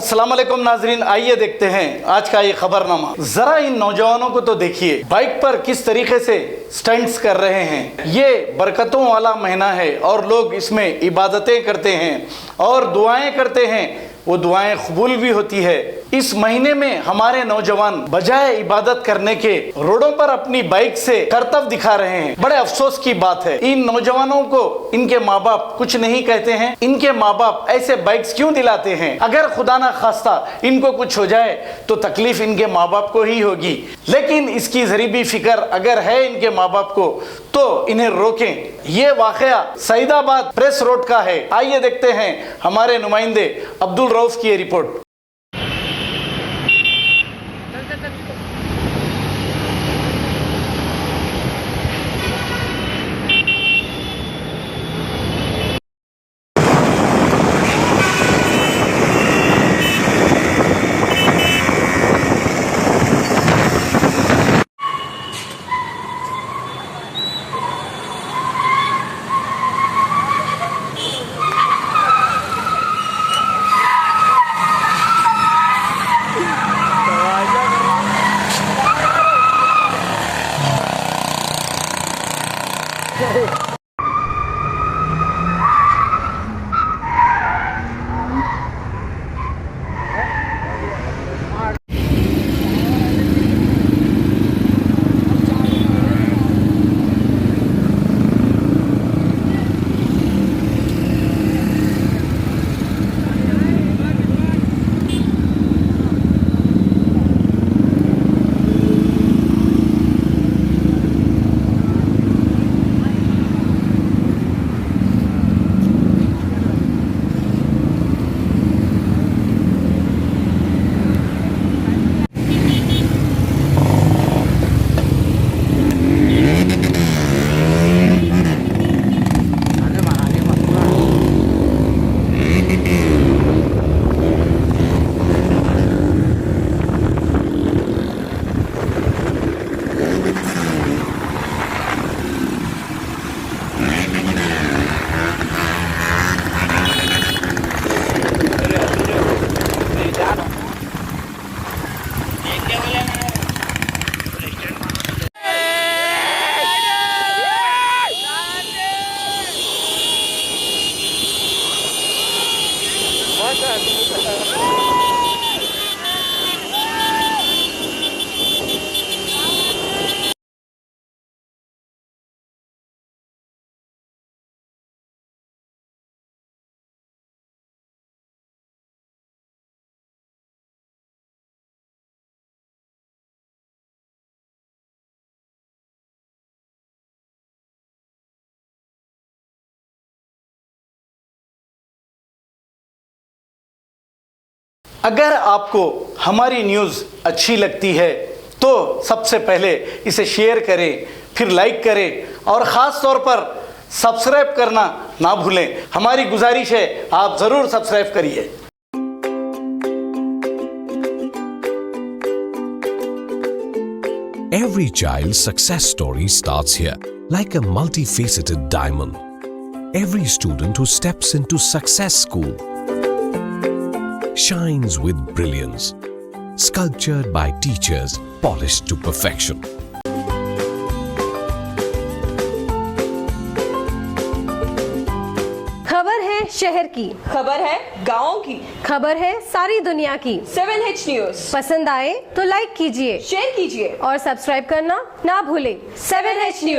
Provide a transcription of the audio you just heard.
अस्सलाम वालेकुम नाजरीन, आइए देखते हैं आज का ये खबरनामा। जरा इन नौजवानों को तो देखिए, बाइक पर किस तरीके से स्टंट्स कर रहे हैं। ये बरकतों वाला महीना है और लोग इसमें इबादतें करते हैं और दुआएं करते हैं, वो दुआएं कबूल भी होती है। इस महीने में हमारे नौजवान बजाय इबादत करने के रोडों पर अपनी बाइक से करतब दिखा रहे हैं। बड़े अफसोस की बात है, इन नौजवानों को इनके माँ बाप कुछ नहीं कहते हैं। इनके माँ बाप ऐसे बाइक्स क्यों दिलाते हैं? अगर खुदा ना खास्ता इनको कुछ हो जाए तो तकलीफ इनके माँ बाप को ही होगी, लेकिन इसकी जरी भी फिक्र अगर है इनके माँ बाप को तो इन्हें रोकें। ये वाकया सईदाबाद प्रेस रोड का है। आइए देखते हैं हमारे नुमाइंदे अब्दुल रऊफ की ये रिपोर्ट। अगर आपको हमारी न्यूज़ अच्छी लगती है तो सबसे पहले इसे शेयर करें, फिर लाइक करें और ख़ास तौर पर सब्सक्राइब करना ना भूलें। हमारी गुजारिश है आप ज़रूर सब्सक्राइब करिए। Every child's success story starts here, like a multifaceted diamond. Every student who steps into Success School shines with brilliance, sculptured by teachers polished to perfection. खबर है शहर की, खबर है गाँव की, खबर है सारी दुनिया की। 7H न्यूज पसंद आए तो लाइक कीजिए, शेयर कीजिए और सब्सक्राइब करना ना भूलें। 7H news.